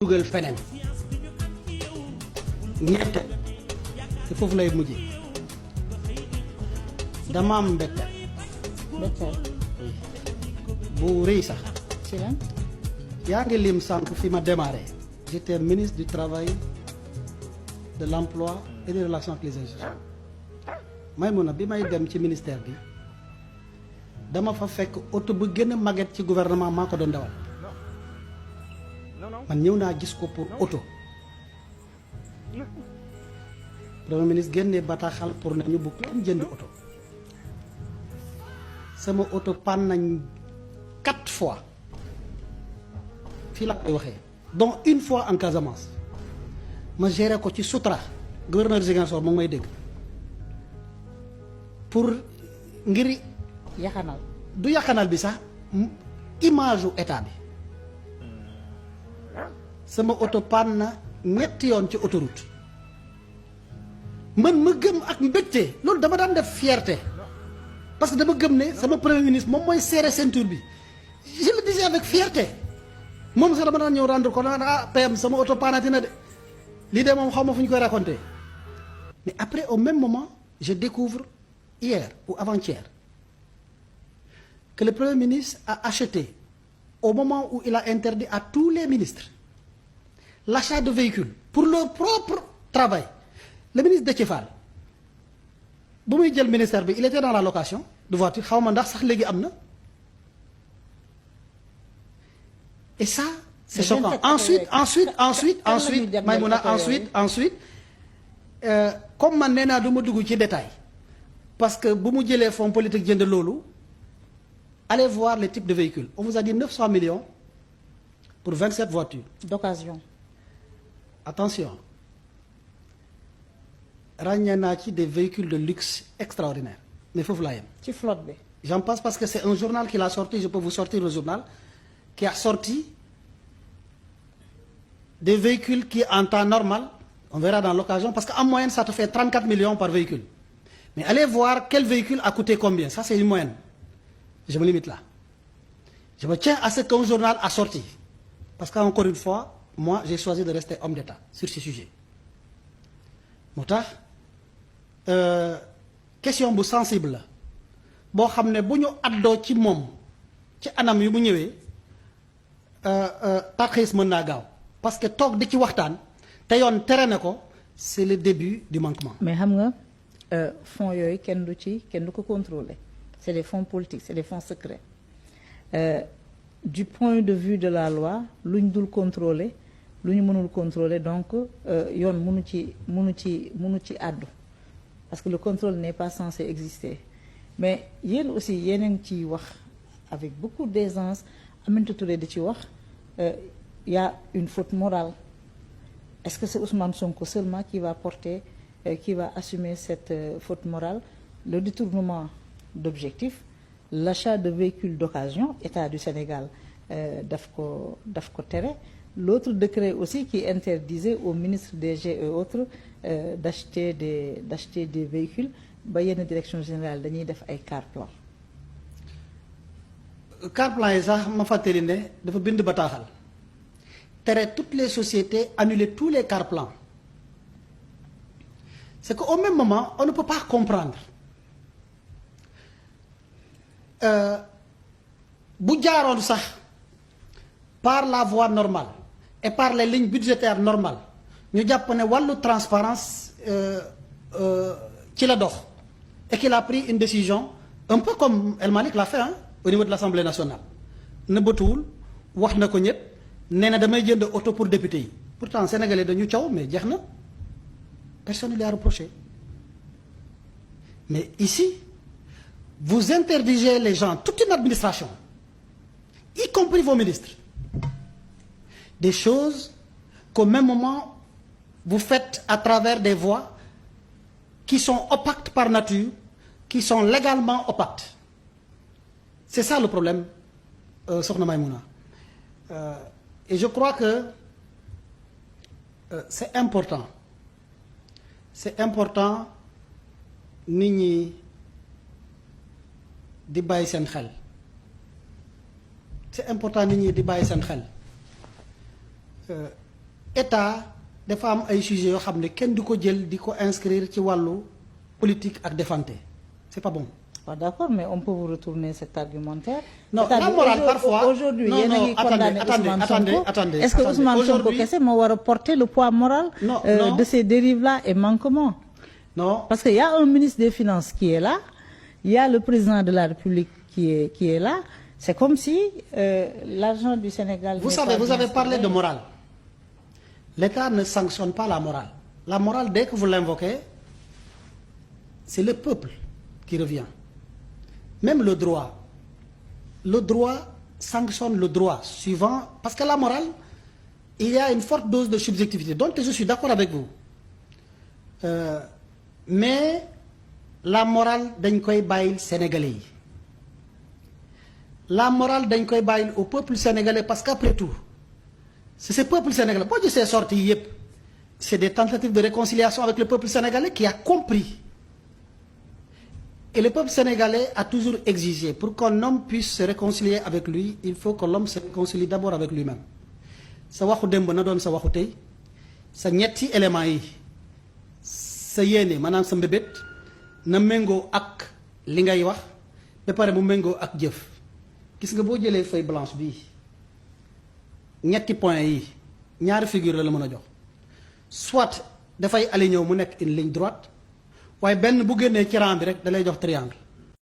dugal feneen ñette te foofu lay mujje dama am mbetteel bu rëy sax ci lan yaa ngi lim sànq fi ma démarré j'étais ministre du travail de l'emploi et des relations avec les institutions Maïmouna bi may dem ci ministère bi dama fa fekk oto bu gën a màgget ci gouvernement maa ko doon dawal man ñëw naa gis ko pour oto premier ministre génnee bataaxal pour ne ñu bu kenn jënd oto sama oto panne nañ 4 fois fii laa koy waxee donc une fois en Casamance ma géré ko ci Soutra gouverneur Ziguinchor moom may dégg pour ngir yaxanal du yaxanal bi sax image u état bi sama oto panne na ñetti yoon ci autoroute man ma gëm ak mbégte loolu dama daan def fierté parce que dama gëm ne sama premier ministre moom mooy serré ceinture bi je le disais avec fierté moom sax dama daan ñëw rendre ko ah PM sama oto panati na de lii de moom xaw ma fu ñu koy raconté mais après au même moment je découvre hier ou avant-hier que le premier ministre a acheté au moment où il a interdit à tous les ministres l'achat de véhicules pour leur propre travail le ministre Déthié Fall bu muy jël ministère bi il était dans la location de voiture xaw ma ndax sax léegi am na et ça c'est choquant ensuite Maïmouna ensuite comme man nee naa du ma dugg ci détail parce que bu mu jëlee fonds politique jënd loolu allez voir les types de véhicules on vous a dit 900 millions pour 27 voitures d'occasion. Attention ràññee naa ci des véhicules de luxe extraordinaires mais foofu laa yem. ci flotte bi. J'en passe parce que c'est un journal qui l'a sorti je peux vous sortir le journal qui a sorti des véhicules qui en temps normal on verra dans l'occasion parce qu'en moyenne ça te fait 34 millions par véhicule mais allez voir quel véhicule a coûté combien ça c'est une moyenne je me limite là je me tiens à ce qu'un journal a sorti parce qu'encore une fois moi j'ai choisi de rester homme d'État sur ce sujet moo tax question bu sensible la boo xam ne bu ñu addoo ci moom ci anam yu mu ñëwee tarxiis mën naa gaaw parce que toog di ci waxtaan te yoon tere na ko c'est le début du manquement. mais xam nga fonds yooyu kenn du ko contrôler c'est des fonds politiques c'est des fonds secrets du point de vue de la loi lu ñu dul contrôler lu ñu mënul contrôler donc yoon mënu ci àddu parce que le contrôle n'est pas censé exister mais yéen aussi yéen a ngi ciy wax avec beaucoup d'aisance Aminata Touré di ci wax y a une faute morale est-ce que c'est Ousmane Sonko seulement qui va porter qui va assumer cette faute morale le détournement d'objectifs l'achat de véhicules d'occasion État du Sénégal daf ko tere l'autre décret aussi qui interdisait aux ministres DG et autres d'acheter des véhicules ba yenn direction générale dañuy def ay car-plan yi sax ma fàttali ne dafa bind bataaxal tere toutes les sociétés annuler tous les car-plans c'est qu'au même moment on ne peut pas comprendre bu jaaroon sax par la voie normale et par les lignes budgétaires normales ñu jàpp ne wàllu transparence ci la dox et qu'il a pris une décision un peu comme El Malick l'a fait au niveau de l'Assemblée nationale nëbbatuwul wax na ko ñëpp nee na damay jënd auto pour député yi pourtant sénégalais dañu caw mais jeex na personne ne lui a reproché mais ici vous interdisez les gens toute une administration y compris vos ministres des choses qu'au même moment vous faites à travers des voies qui sont opaques par nature qui sont légalement opaques c'est ça le problème Sokhna Maïmouna et je crois que c'est important nit ñi di bàyyi seen xel c'est important nit ñi di bàyyi seen xel état dafa am ay sujets yoo xam ne kenn du ko jël di ko inscrire ci wàllu politique ak défense c'est pas bon. Ah, d'accord, mais on peut vous retourner cet argumentaire. Non, la morale parfois. Aujourd'hui, il y a qui condamné Ousmane Sonko. Est-ce que Ousmane Sonko kese moo war a porter le poids moral de ces dérives-là et manquements? Non. Parce qu'il y a un ministre des Finances qui est là, il y a le président de la République qui est là. C'est comme si l'argent du Sénégal... Vous savez, vous avez parlé de morale. L'État ne sanctionne pas la morale. La morale, dès que vous l'invoquez, c'est le peuple qui revient. Même le droit sanctionne le droit suivant, parce que la morale, il y a une forte dose de subjectivité. Donc je suis d'accord avec vous. Mais la morale dañ koy bàyyil sénégalais yi. La morale dañ koy bàyyil au peuple sénégalais parce qu'après tout, c'est ce peuple sénégalais. Boo gisee sorties yi yëpp, c'est des tentatives de réconciliation avec le peuple sénégalais qui a compris. Et le peuple sénégalais a toujours exigé, pour qu'un homme puisse se réconcilier avec lui, il faut que l'homme se réconcilie d'abord avec lui-même. Sa waxu démb na doon sa waxu tey, sa ñetti éléments yi, sa yéene maanaam sa mbébét na méngoo ak li ngay wax ba pare mu méngoo ak jëf. Gis nga boo jëlee feuille blanche bii ñetti points yi ñaari figure la mën a jox, soit dafay aligné mu nekk une ligne droite, waaye benn bu génnee ci rang bi rek da lay jox triangle.